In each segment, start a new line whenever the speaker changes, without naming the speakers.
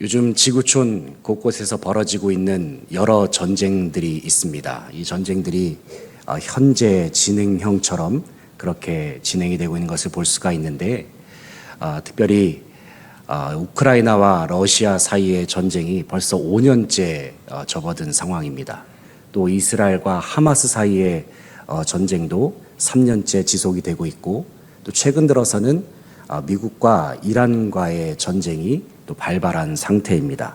요즘 지구촌 곳곳에서 벌어지고 있는 여러 전쟁들이 있습니다. 이 전쟁들이 현재 진행형처럼 그렇게 진행이 되고 있는 것을 볼 수가 있는데, 특별히 우크라이나와 러시아 사이의 전쟁이 벌써 5년째 접어든 상황입니다. 또 이스라엘과 하마스 사이의 전쟁도 3년째 지속이 되고 있고, 또 최근 들어서는 미국과 이란과의 전쟁이 또 발발한 상태입니다.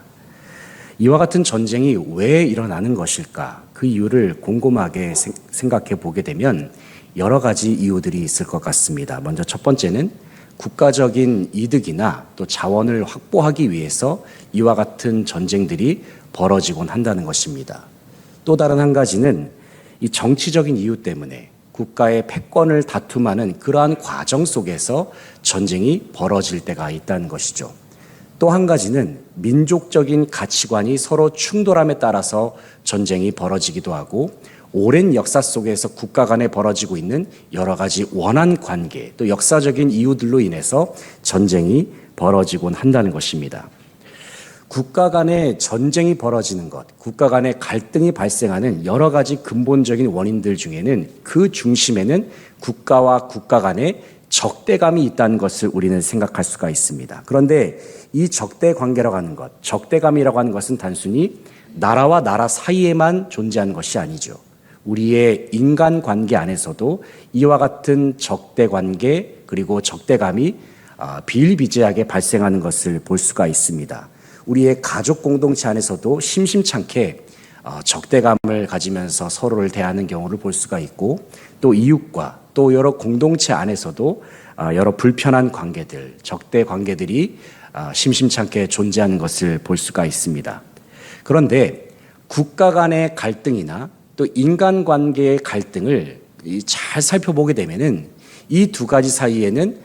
이와 같은 전쟁이 왜 일어나는 것일까? 그 이유를 곰곰하게 생각해 보게 되면 여러 가지 이유들이 있을 것 같습니다. 먼저 첫 번째는 국가적인 이득이나 또 자원을 확보하기 위해서 이와 같은 전쟁들이 벌어지곤 한다는 것입니다. 또 다른 한 가지는 이 정치적인 이유 때문에 국가의 패권을 다툼하는 그러한 과정 속에서 전쟁이 벌어질 때가 있다는 것이죠. 또 한 가지는 민족적인 가치관이 서로 충돌함에 따라서 전쟁이 벌어지기도 하고, 오랜 역사 속에서 국가 간에 벌어지고 있는 여러 가지 원한 관계, 또 역사적인 이유들로 인해서 전쟁이 벌어지곤 한다는 것입니다. 국가 간의 전쟁이 벌어지는 것, 국가 간의 갈등이 발생하는 여러 가지 근본적인 원인들 중에는 그 중심에는 국가와 국가 간의 적대감이 있다는 것을 우리는 생각할 수가 있습니다. 그런데 이 적대 관계라고 하는 것, 적대감이라고 하는 것은 단순히 나라와 나라 사이에만 존재하는 것이 아니죠. 우리의 인간 관계 안에서도 이와 같은 적대 관계 그리고 적대감이 비일비재하게 발생하는 것을 볼 수가 있습니다. 우리의 가족 공동체 안에서도 심심찮게 적대감을 가지면서 서로를 대하는 경우를 볼 수가 있고, 또 이웃과 또 여러 공동체 안에서도 여러 불편한 관계들, 적대 관계들이 심심찮게 존재하는 것을 볼 수가 있습니다. 그런데 국가 간의 갈등이나 또 인간관계의 갈등을 잘 살펴보게 되면은 이 두 가지 사이에는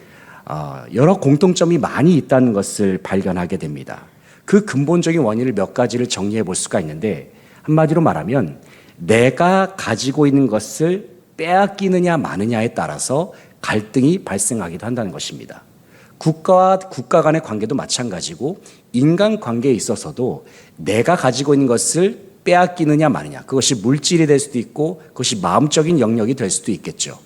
여러 공통점이 많이 있다는 것을 발견하게 됩니다. 그 근본적인 원인을 몇 가지를 정리해 볼 수가 있는데, 한마디로 말하면 내가 가지고 있는 것을 빼앗기느냐 마느냐에 따라서 갈등이 발생하기도 한다는 것입니다. 국가와 국가 간의 관계도 마찬가지고 인간관계에 있어서도 내가 가지고 있는 것을 빼앗기느냐 마느냐, 그것이 물질이 될 수도 있고 그것이 마음적인 영역이 될 수도 있겠죠.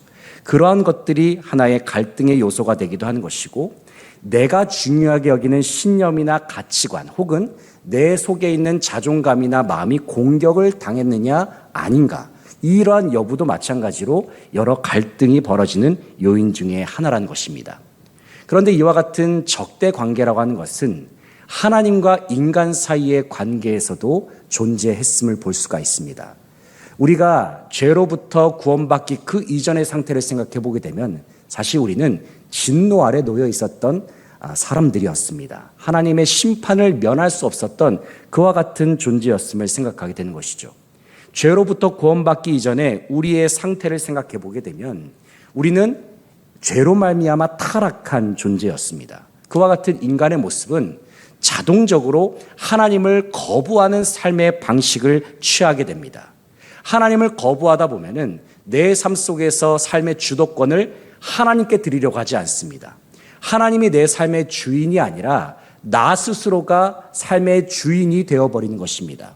그러한 것들이 하나의 갈등의 요소가 되기도 하는 것이고, 내가 중요하게 여기는 신념이나 가치관 혹은 내 속에 있는 자존감이나 마음이 공격을 당했느냐 아닌가, 이러한 여부도 마찬가지로 여러 갈등이 벌어지는 요인 중에 하나라는 것입니다. 그런데 이와 같은 적대 관계라고 하는 것은 하나님과 인간 사이의 관계에서도 존재했음을 볼 수가 있습니다. 우리가 죄로부터 구원받기 그 이전의 상태를 생각해 보게 되면 사실 우리는 진노 아래 놓여 있었던 사람들이었습니다. 하나님의 심판을 면할 수 없었던 그와 같은 존재였음을 생각하게 되는 것이죠. 죄로부터 구원받기 이전에 우리의 상태를 생각해 보게 되면 우리는 죄로 말미암아 타락한 존재였습니다. 그와 같은 인간의 모습은 자동적으로 하나님을 거부하는 삶의 방식을 취하게 됩니다. 하나님을 거부하다 보면은 내 삶 속에서 삶의 주도권을 하나님께 드리려고 하지 않습니다. 하나님이 내 삶의 주인이 아니라 나 스스로가 삶의 주인이 되어버리는 것입니다.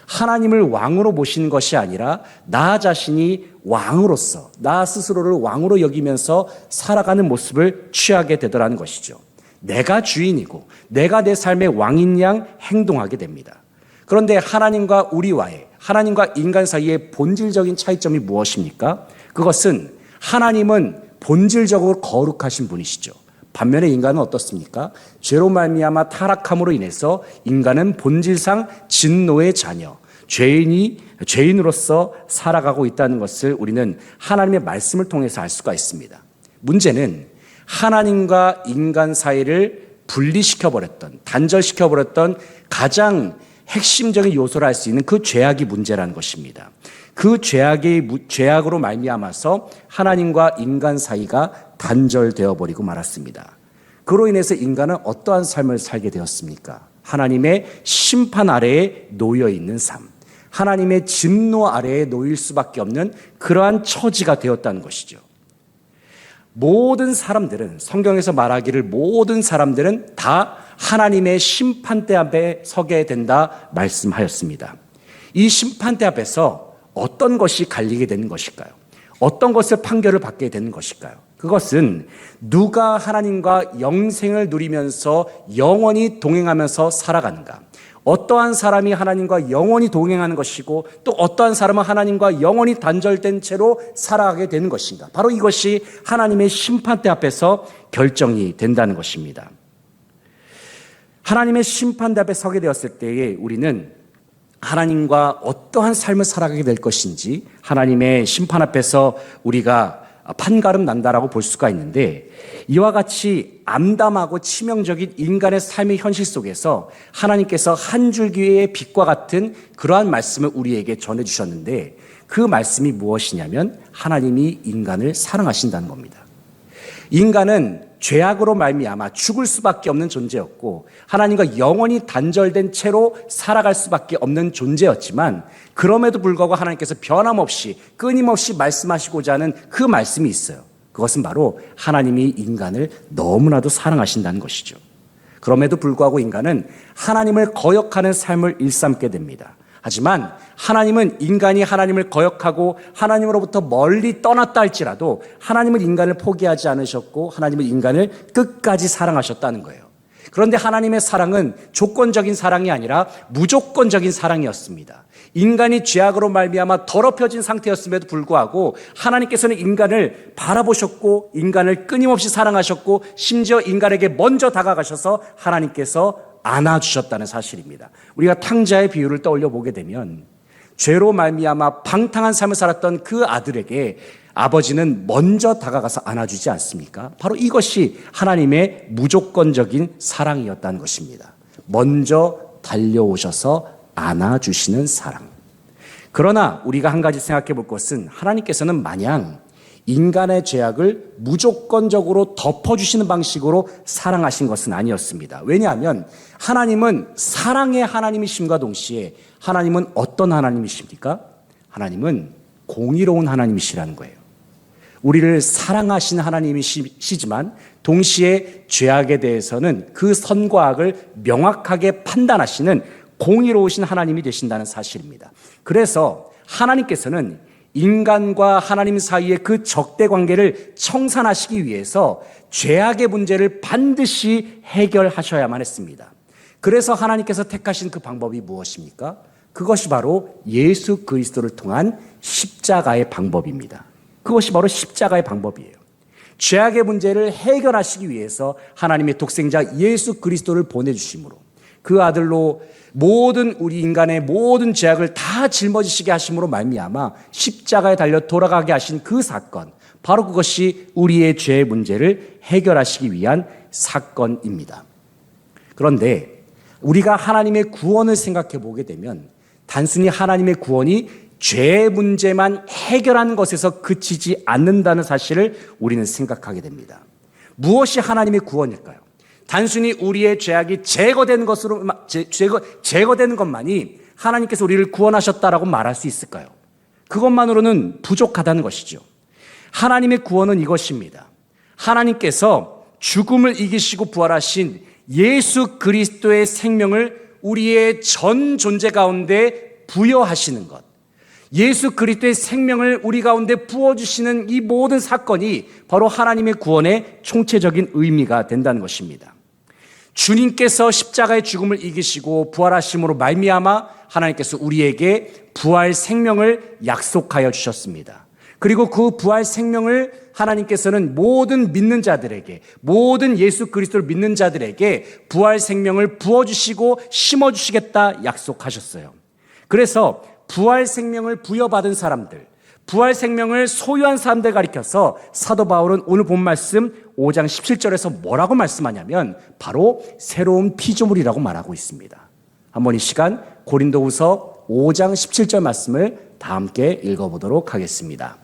하나님을 왕으로 모시는 것이 아니라 나 자신이 왕으로서 나 스스로를 왕으로 여기면서 살아가는 모습을 취하게 되더라는 것이죠. 내가 주인이고 내가 내 삶의 왕인 양 행동하게 됩니다. 그런데 하나님과 우리와의, 하나님과 인간 사이의 본질적인 차이점이 무엇입니까? 그것은 하나님은 본질적으로 거룩하신 분이시죠. 반면에 인간은 어떻습니까? 죄로 말미암아 타락함으로 인해서 인간은 본질상 진노의 자녀, 죄인으로서 살아가고 있다는 것을 우리는 하나님의 말씀을 통해서 알 수가 있습니다. 문제는 하나님과 인간 사이를 분리시켜버렸던, 단절시켜버렸던 가장 핵심적인 요소를 알 수 있는 그 죄악이 문제라는 것입니다. 그 죄악으로 말미암아서 하나님과 인간 사이가 단절되어 버리고 말았습니다. 그로 인해서 인간은 어떠한 삶을 살게 되었습니까? 하나님의 심판 아래에 놓여 있는 삶, 하나님의 진노 아래에 놓일 수밖에 없는 그러한 처지가 되었다는 것이죠. 모든 사람들은, 성경에서 말하기를 모든 사람들은 다 하나님의 심판대 앞에 서게 된다 말씀하였습니다. 이 심판대 앞에서 어떤 것이 갈리게 되는 것일까요? 어떤 것을 판결을 받게 되는 것일까요? 그것은 누가 하나님과 영생을 누리면서 영원히 동행하면서 살아가는가, 어떠한 사람이 하나님과 영원히 동행하는 것이고 또 어떠한 사람은 하나님과 영원히 단절된 채로 살아가게 되는 것인가, 바로 이것이 하나님의 심판대 앞에서 결정이 된다는 것입니다. 하나님의 심판대 앞에 서게 되었을 때에 우리는 하나님과 어떠한 삶을 살아가게 될 것인지 하나님의 심판 앞에서 우리가 판가름 난다라고 볼 수가 있는데, 이와 같이 암담하고 치명적인 인간의 삶의 현실 속에서 하나님께서 한 줄기의 빛과 같은 그러한 말씀을 우리에게 전해주셨는데, 그 말씀이 무엇이냐면 하나님이 인간을 사랑하신다는 겁니다. 인간은 죄악으로 말미암아 죽을 수밖에 없는 존재였고 하나님과 영원히 단절된 채로 살아갈 수밖에 없는 존재였지만, 그럼에도 불구하고 하나님께서 변함없이 끊임없이 말씀하시고자 하는 그 말씀이 있어요. 그것은 바로 하나님이 인간을 너무나도 사랑하신다는 것이죠. 그럼에도 불구하고 인간은 하나님을 거역하는 삶을 일삼게 됩니다. 하지만 하나님은 인간이 하나님을 거역하고 하나님으로부터 멀리 떠났다 할지라도 하나님은 인간을 포기하지 않으셨고 하나님은 인간을 끝까지 사랑하셨다는 거예요. 그런데 하나님의 사랑은 조건적인 사랑이 아니라 무조건적인 사랑이었습니다. 인간이 죄악으로 말미암아 더럽혀진 상태였음에도 불구하고 하나님께서는 인간을 바라보셨고 인간을 끊임없이 사랑하셨고 심지어 인간에게 먼저 다가가셔서 하나님께서 안아주셨다는 사실입니다. 우리가 탕자의 비유를 떠올려 보게 되면 죄로 말미암아 방탕한 삶을 살았던 그 아들에게 아버지는 먼저 다가가서 안아주지 않습니까? 바로 이것이 하나님의 무조건적인 사랑이었다는 것입니다. 먼저 달려오셔서 안아주시는 사랑. 그러나 우리가 한 가지 생각해 볼 것은, 하나님께서는 마냥 인간의 죄악을 무조건적으로 덮어주시는 방식으로 사랑하신 것은 아니었습니다. 왜냐하면 하나님은 사랑의 하나님이심과 동시에 하나님은 어떤 하나님이십니까? 하나님은 공의로운 하나님이시라는 거예요. 우리를 사랑하신 하나님이시지만 동시에 죄악에 대해서는 그 선과 악을 명확하게 판단하시는 공의로우신 하나님이 되신다는 사실입니다. 그래서 하나님께서는 인간과 하나님 사이의 그 적대 관계를 청산하시기 위해서 죄악의 문제를 반드시 해결하셔야만 했습니다. 그래서 하나님께서 택하신 그 방법이 무엇입니까? 그것이 바로 예수 그리스도를 통한 십자가의 방법입니다. 그것이 바로 십자가의 방법이에요. 죄악의 문제를 해결하시기 위해서 하나님의 독생자 예수 그리스도를 보내주심으로 그 아들로 모든 우리 인간의 모든 죄악을 다 짊어지시게 하심으로 말미암아 십자가에 달려 돌아가게 하신 그 사건, 바로 그것이 우리의 죄의 문제를 해결하시기 위한 사건입니다. 그런데 우리가 하나님의 구원을 생각해 보게 되면 단순히 하나님의 구원이 죄의 문제만 해결하는 것에서 그치지 않는다는 사실을 우리는 생각하게 됩니다. 무엇이 하나님의 구원일까요? 단순히 우리의 죄악이 제거되는 것만이 하나님께서 우리를 구원하셨다라고 말할 수 있을까요? 그것만으로는 부족하다는 것이죠. 하나님의 구원은 이것입니다. 하나님께서 죽음을 이기시고 부활하신 예수 그리스도의 생명을 우리의 전 존재 가운데 부여하시는 것, 예수 그리스도의 생명을 우리 가운데 부어주시는 이 모든 사건이 바로 하나님의 구원의 총체적인 의미가 된다는 것입니다. 주님께서 십자가의 죽음을 이기시고 부활하심으로 말미암아 하나님께서 우리에게 부활 생명을 약속하여 주셨습니다. 그리고 그 부활 생명을 하나님께서는 모든 믿는 자들에게, 모든 예수 그리스도를 믿는 자들에게 부활 생명을 부어주시고 심어주시겠다 약속하셨어요. 그래서 부활 생명을 부여받은 사람들, 부활 생명을 소유한 사람들 가리켜서 사도 바울은 오늘 본 말씀 5장 17절에서 뭐라고 말씀하냐면 바로 새로운 피조물이라고 말하고 있습니다. 한번 이 시간 고린도후서 5장 17절 말씀을 다 함께 읽어보도록 하겠습니다.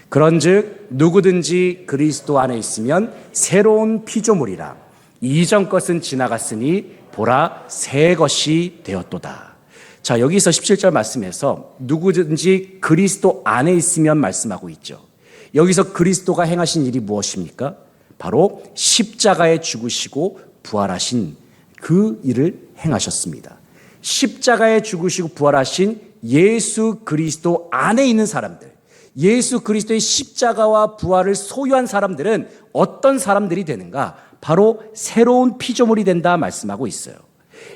그런즉 누구든지 그리스도 안에 있으면 새로운 피조물이라. 이전 것은 지나갔으니 보라 새 것이 되었도다. 자, 여기서 17절 말씀에서 누구든지 그리스도 안에 있으면 말씀하고 있죠. 여기서 그리스도가 행하신 일이 무엇입니까? 바로 십자가에 죽으시고 부활하신 그 일을 행하셨습니다. 십자가에 죽으시고 부활하신 예수 그리스도 안에 있는 사람들, 예수 그리스도의 십자가와 부활을 소유한 사람들은 어떤 사람들이 되는가? 바로 새로운 피조물이 된다 말씀하고 있어요.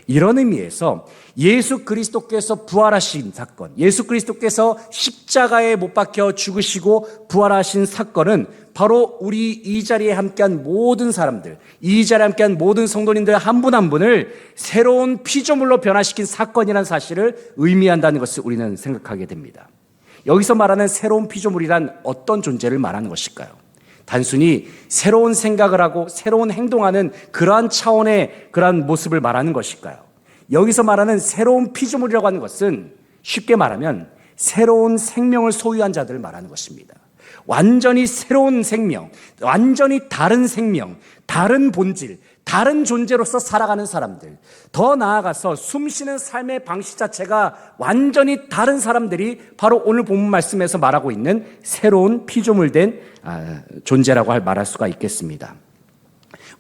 이런 의미에서 예수 그리스도께서 부활하신 사건, 예수 그리스도께서 십자가에 못 박혀 죽으시고 부활하신 사건은 바로 우리 이 자리에 함께한 모든 사람들, 이 자리에 함께한 모든 성도님들 한 분 한 분을 새로운 피조물로 변화시킨 사건이라는 사실을 의미한다는 것을 우리는 생각하게 됩니다. 여기서 말하는 새로운 피조물이란 어떤 존재를 말하는 것일까요? 단순히 새로운 생각을 하고 새로운 행동하는 그러한 차원의 그러한 모습을 말하는 것일까요? 여기서 말하는 새로운 피조물이라고 하는 것은 쉽게 말하면 새로운 생명을 소유한 자들을 말하는 것입니다. 완전히 새로운 생명, 완전히 다른 생명, 다른 본질, 다른 존재로서 살아가는 사람들, 더 나아가서 숨쉬는 삶의 방식 자체가 완전히 다른 사람들이 바로 오늘 본문 말씀에서 말하고 있는 새로운 피조물된 존재라고 말할 수가 있겠습니다.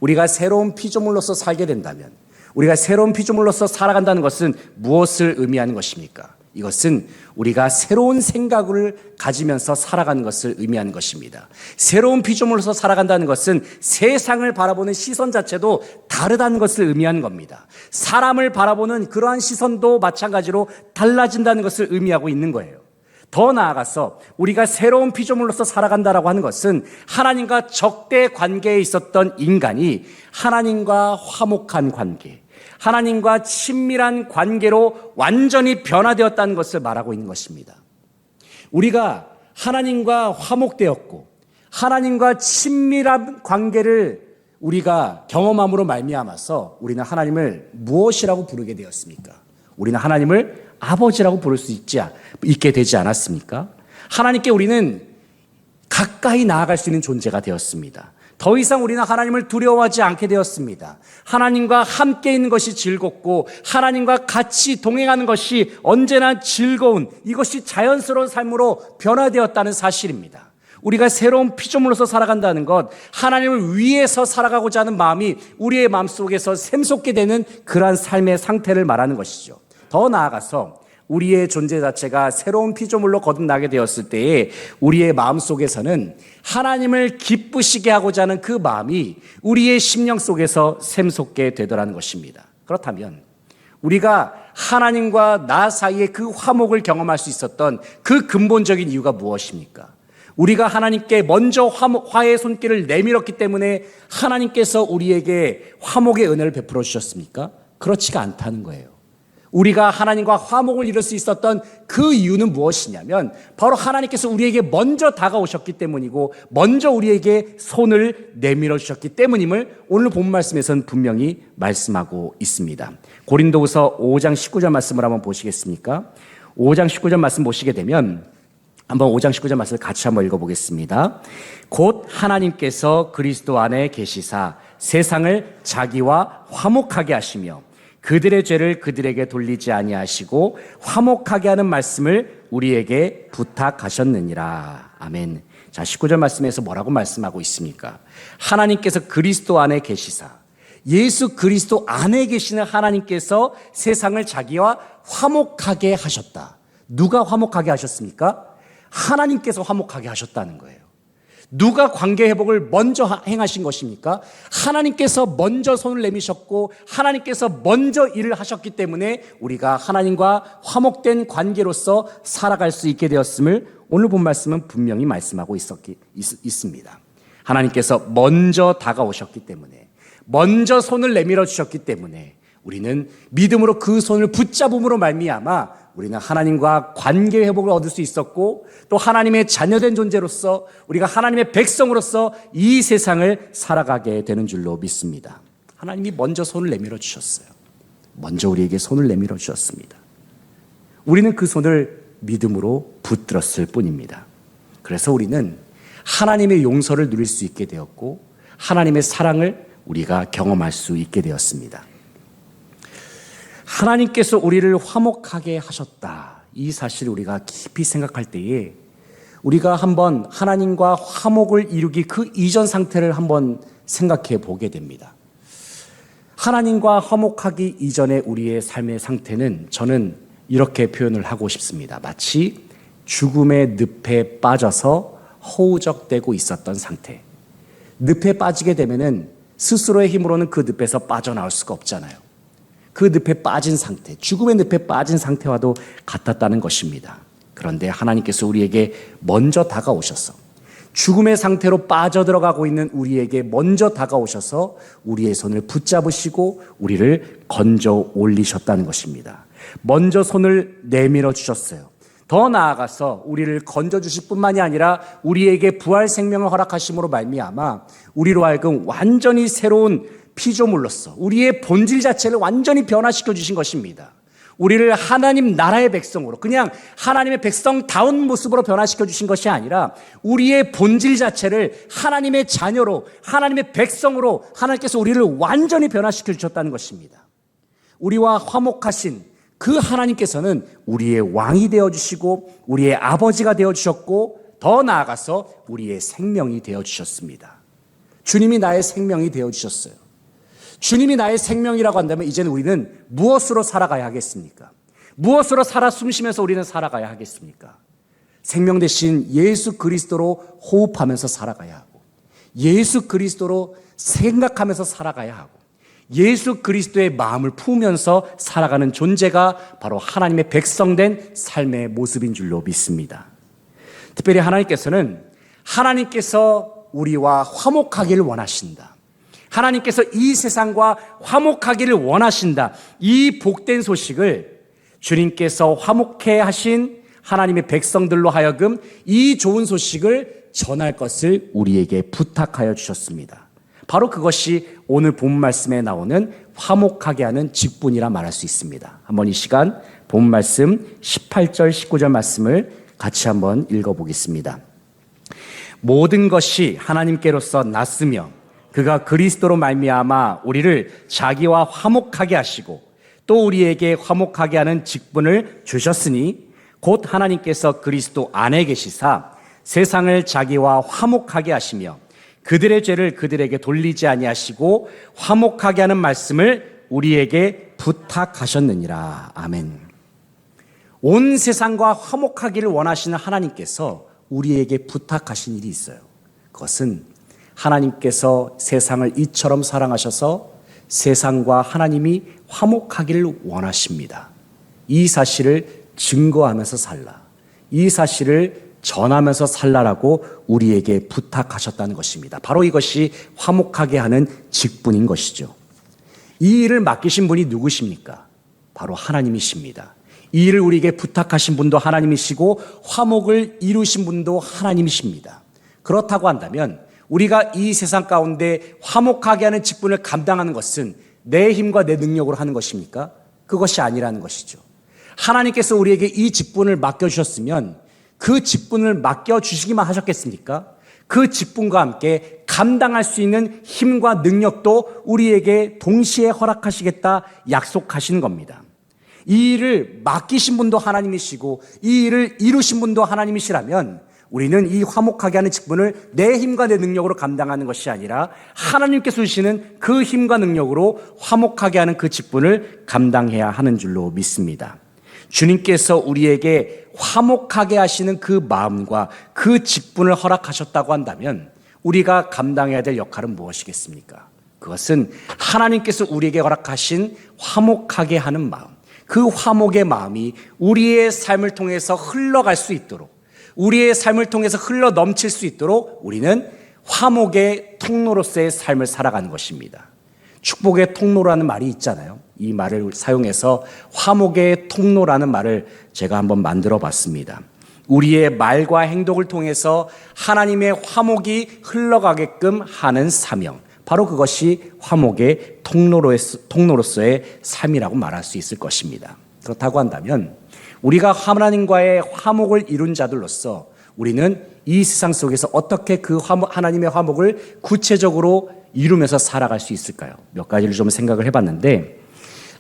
우리가 새로운 피조물로서 살게 된다면, 우리가 새로운 피조물로서 살아간다는 것은 무엇을 의미하는 것입니까? 이것은 우리가 새로운 생각을 가지면서 살아가는 것을 의미하는 것입니다. 새로운 피조물로서 살아간다는 것은 세상을 바라보는 시선 자체도 다르다는 것을 의미하는 겁니다. 사람을 바라보는 그러한 시선도 마찬가지로 달라진다는 것을 의미하고 있는 거예요. 더 나아가서 우리가 새로운 피조물로서 살아간다라고 하는 것은 하나님과 적대 관계에 있었던 인간이 하나님과 화목한 관계, 하나님과 친밀한 관계로 완전히 변화되었다는 것을 말하고 있는 것입니다. 우리가 하나님과 화목되었고 하나님과 친밀한 관계를 우리가 경험함으로 말미암아서 우리는 하나님을 무엇이라고 부르게 되었습니까? 우리는 하나님을 아버지라고 부를 수 있게 되지 않았습니까? 하나님께 우리는 가까이 나아갈 수 있는 존재가 되었습니다. 더 이상 우리는 하나님을 두려워하지 않게 되었습니다. 하나님과 함께 있는 것이 즐겁고 하나님과 같이 동행하는 것이 언제나 즐거운, 이것이 자연스러운 삶으로 변화되었다는 사실입니다. 우리가 새로운 피조물로서 살아간다는 것, 하나님을 위해서 살아가고자 하는 마음이 우리의 마음속에서 샘솟게 되는 그러한 삶의 상태를 말하는 것이죠. 더 나아가서 우리의 존재 자체가 새로운 피조물로 거듭나게 되었을 때에 우리의 마음속에서는 하나님을 기쁘시게 하고자 하는 그 마음이 우리의 심령 속에서 샘솟게 되더라는 것입니다. 그렇다면 우리가 하나님과 나 사이의 그 화목을 경험할 수 있었던 그 근본적인 이유가 무엇입니까? 우리가 하나님께 먼저 화해의 손길을 내밀었기 때문에 하나님께서 우리에게 화목의 은혜를 베풀어 주셨습니까? 그렇지가 않다는 거예요. 우리가 하나님과 화목을 이룰 수 있었던 그 이유는 무엇이냐면 바로 하나님께서 우리에게 먼저 다가오셨기 때문이고 먼저 우리에게 손을 내밀어 주셨기 때문임을 오늘 본 말씀에서는 분명히 말씀하고 있습니다. 고린도후서 5장 19절 말씀을 한번 보시겠습니까? 5장 19절 말씀 보시게 되면 한번 5장 19절 말씀을 같이 한번 읽어보겠습니다. 곧 하나님께서 그리스도 안에 계시사 세상을 자기와 화목하게 하시며 그들의 죄를 그들에게 돌리지 아니하시고 화목하게 하는 말씀을 우리에게 부탁하셨느니라. 아멘. 자, 19절 말씀에서 뭐라고 말씀하고 있습니까? 하나님께서 그리스도 안에 계시사, 예수 그리스도 안에 계시는 하나님께서 세상을 자기와 화목하게 하셨다. 누가 화목하게 하셨습니까? 하나님께서 화목하게 하셨다는 거예요. 누가 관계 회복을 먼저 행하신 것입니까? 하나님께서 먼저 손을 내미셨고 하나님께서 먼저 일을 하셨기 때문에 우리가 하나님과 화목된 관계로서 살아갈 수 있게 되었음을 오늘 본 말씀은 분명히 말씀하고 있습니다. 하나님께서 먼저 다가오셨기 때문에, 먼저 손을 내밀어 주셨기 때문에 우리는 믿음으로 그 손을 붙잡음으로 말미암아 우리는 하나님과 관계 회복을 얻을 수 있었고 또 하나님의 자녀된 존재로서 우리가 하나님의 백성으로서 이 세상을 살아가게 되는 줄로 믿습니다. 하나님이 먼저 손을 내밀어 주셨어요. 먼저 우리에게 손을 내밀어 주셨습니다. 우리는 그 손을 믿음으로 붙들었을 뿐입니다. 그래서 우리는 하나님의 용서를 누릴 수 있게 되었고 하나님의 사랑을 우리가 경험할 수 있게 되었습니다. 하나님께서 우리를 화목하게 하셨다. 이 사실을 우리가 깊이 생각할 때에 우리가 한번 하나님과 화목을 이루기 그 이전 상태를 한번 생각해 보게 됩니다. 하나님과 화목하기 이전의 우리의 삶의 상태는 저는 이렇게 표현을 하고 싶습니다. 마치 죽음의 늪에 빠져서 허우적대고 있었던 상태. 늪에 빠지게 되면은 스스로의 힘으로는 그 늪에서 빠져나올 수가 없잖아요. 그 늪에 빠진 상태, 죽음의 늪에 빠진 상태와도 같았다는 것입니다. 그런데 하나님께서 우리에게 먼저 다가오셔서 죽음의 상태로 빠져들어가고 있는 우리에게 먼저 다가오셔서 우리의 손을 붙잡으시고 우리를 건져 올리셨다는 것입니다. 먼저 손을 내밀어 주셨어요. 더 나아가서 우리를 건져주실 뿐만이 아니라 우리에게 부활 생명을 허락하심으로 말미암아 우리로 하여금 완전히 새로운 피조물로서 우리의 본질 자체를 완전히 변화시켜 주신 것입니다. 우리를 하나님 나라의 백성으로, 그냥 하나님의 백성다운 모습으로 변화시켜 주신 것이 아니라 우리의 본질 자체를 하나님의 자녀로, 하나님의 백성으로 하나님께서 우리를 완전히 변화시켜 주셨다는 것입니다. 우리와 화목하신 그 하나님께서는 우리의 왕이 되어주시고 우리의 아버지가 되어주셨고 더 나아가서 우리의 생명이 되어주셨습니다. 주님이 나의 생명이 되어주셨어요. 주님이 나의 생명이라고 한다면 이제는 우리는 무엇으로 살아가야 하겠습니까? 무엇으로 살아 숨쉬면서 우리는 살아가야 하겠습니까? 생명 대신 예수 그리스도로 호흡하면서 살아가야 하고 예수 그리스도로 생각하면서 살아가야 하고 예수 그리스도의 마음을 품으면서 살아가는 존재가 바로 하나님의 백성된 삶의 모습인 줄로 믿습니다. 특별히 하나님께서는 하나님께서 우리와 화목하기를 원하신다. 하나님께서 이 세상과 화목하기를 원하신다. 이 복된 소식을 주님께서 화목해 하신 하나님의 백성들로 하여금 이 좋은 소식을 전할 것을 우리에게 부탁하여 주셨습니다. 바로 그것이 오늘 본 말씀에 나오는 화목하게 하는 직분이라 말할 수 있습니다. 한번 이 시간 본 말씀 18절 19절 말씀을 같이 한번 읽어보겠습니다. 모든 것이 하나님께로서 났으며 그가 그리스도로 말미암아 우리를 자기와 화목하게 하시고 또 우리에게 화목하게 하는 직분을 주셨으니 곧 하나님께서 그리스도 안에 계시사 세상을 자기와 화목하게 하시며 그들의 죄를 그들에게 돌리지 아니하시고 화목하게 하는 말씀을 우리에게 부탁하셨느니라. 아멘. 온 세상과 화목하기를 원하시는 하나님께서 우리에게 부탁하신 일이 있어요. 그것은 하나님께서 세상을 이처럼 사랑하셔서 세상과 하나님이 화목하기를 원하십니다. 이 사실을 증거하면서 살라. 이 사실을 전하면서 살라라고 우리에게 부탁하셨다는 것입니다. 바로 이것이 화목하게 하는 직분인 것이죠. 이 일을 맡기신 분이 누구십니까? 바로 하나님이십니다. 이 일을 우리에게 부탁하신 분도 하나님이시고 화목을 이루신 분도 하나님이십니다. 그렇다고 한다면 우리가 이 세상 가운데 화목하게 하는 직분을 감당하는 것은 내 힘과 내 능력으로 하는 것입니까? 그것이 아니라는 것이죠. 하나님께서 우리에게 이 직분을 맡겨주셨으면 그 직분을 맡겨주시기만 하셨겠습니까? 그 직분과 함께 감당할 수 있는 힘과 능력도 우리에게 동시에 허락하시겠다 약속하시는 겁니다. 이 일을 맡기신 분도 하나님이시고 이 일을 이루신 분도 하나님이시라면 우리는 이 화목하게 하는 직분을 내 힘과 내 능력으로 감당하는 것이 아니라 하나님께서 주시는 그 힘과 능력으로 화목하게 하는 그 직분을 감당해야 하는 줄로 믿습니다. 주님께서 우리에게 화목하게 하시는 그 마음과 그 직분을 허락하셨다고 한다면 우리가 감당해야 될 역할은 무엇이겠습니까? 그것은 하나님께서 우리에게 허락하신 화목하게 하는 마음, 그 화목의 마음이 우리의 삶을 통해서 흘러갈 수 있도록, 우리의 삶을 통해서 흘러 넘칠 수 있도록 우리는 화목의 통로로서의 삶을 살아가는 것입니다. 축복의 통로라는 말이 있잖아요. 이 말을 사용해서 화목의 통로라는 말을 제가 한번 만들어 봤습니다. 우리의 말과 행동을 통해서 하나님의 화목이 흘러가게끔 하는 사명, 바로 그것이 화목의 통로로서의 삶이라고 말할 수 있을 것입니다. 그렇다고 한다면 우리가 하나님과의 화목을 이룬 자들로서 우리는 이 세상 속에서 어떻게 그 하나님의 화목을 구체적으로 이루면서 살아갈 수 있을까요? 몇 가지를 좀 생각을 해봤는데,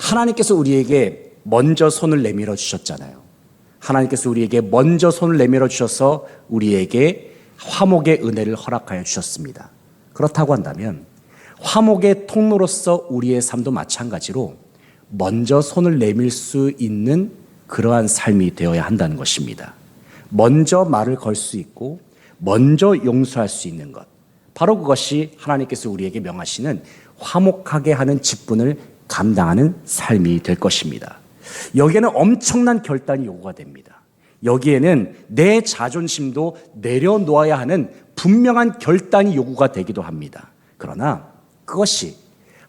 하나님께서 우리에게 먼저 손을 내밀어 주셨잖아요. 하나님께서 우리에게 먼저 손을 내밀어 주셔서 우리에게 화목의 은혜를 허락하여 주셨습니다. 그렇다고 한다면 화목의 통로로서 우리의 삶도 마찬가지로 먼저 손을 내밀 수 있는 그러한 삶이 되어야 한다는 것입니다. 먼저 말을 걸 수 있고 먼저 용서할 수 있는 것, 바로 그것이 하나님께서 우리에게 명하시는 화목하게 하는 직분을 감당하는 삶이 될 것입니다. 여기에는 엄청난 결단이 요구가 됩니다. 여기에는 내 자존심도 내려놓아야 하는 분명한 결단이 요구가 되기도 합니다. 그러나 그것이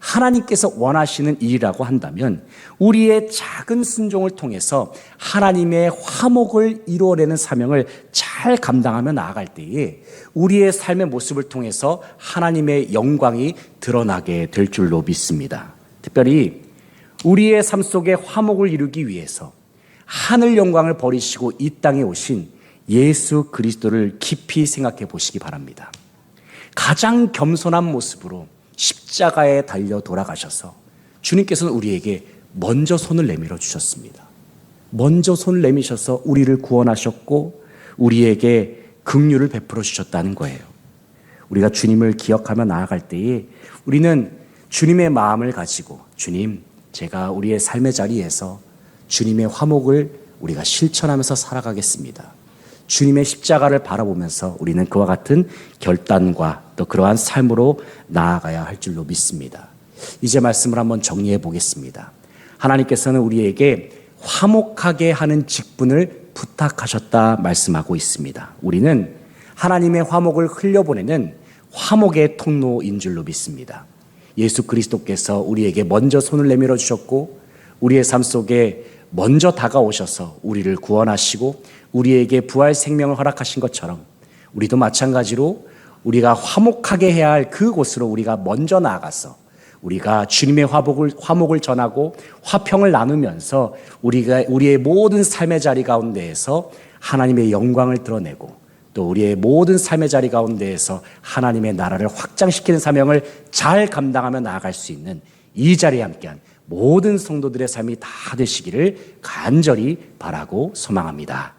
하나님께서 원하시는 일이라고 한다면 우리의 작은 순종을 통해서 하나님의 화목을 이루어내는 사명을 잘 감당하며 나아갈 때에 우리의 삶의 모습을 통해서 하나님의 영광이 드러나게 될 줄로 믿습니다. 특별히 우리의 삶 속에 화목을 이루기 위해서 하늘 영광을 버리시고 이 땅에 오신 예수 그리스도를 깊이 생각해 보시기 바랍니다. 가장 겸손한 모습으로 십자가에 달려 돌아가셔서 주님께서는 우리에게 먼저 손을 내밀어 주셨습니다. 먼저 손을 내미셔서 우리를 구원하셨고 우리에게 긍휼을 베풀어 주셨다는 거예요. 우리가 주님을 기억하며 나아갈 때에 우리는 주님의 마음을 가지고 주님, 제가 우리의 삶의 자리에서 주님의 화목을 우리가 실천하면서 살아가겠습니다. 주님의 십자가를 바라보면서 우리는 그와 같은 결단과 또 그러한 삶으로 나아가야 할 줄로 믿습니다. 이제 말씀을 한번 정리해 보겠습니다. 하나님께서는 우리에게 화목하게 하는 직분을 부탁하셨다 말씀하고 있습니다. 우리는 하나님의 화목을 흘려보내는 화목의 통로인 줄로 믿습니다. 예수 그리스도께서 우리에게 먼저 손을 내밀어 주셨고 우리의 삶 속에 먼저 다가오셔서 우리를 구원하시고 우리에게 부활 생명을 허락하신 것처럼 우리도 마찬가지로 우리가 화목하게 해야 할 그곳으로 우리가 먼저 나아가서 우리가 주님의 화목을 전하고 화평을 나누면서 우리가 우리의 모든 삶의 자리 가운데에서 하나님의 영광을 드러내고 또 우리의 모든 삶의 자리 가운데에서 하나님의 나라를 확장시키는 사명을 잘 감당하며 나아갈 수 있는 이 자리에 함께한 모든 성도들의 삶이 다 되시기를 간절히 바라고 소망합니다.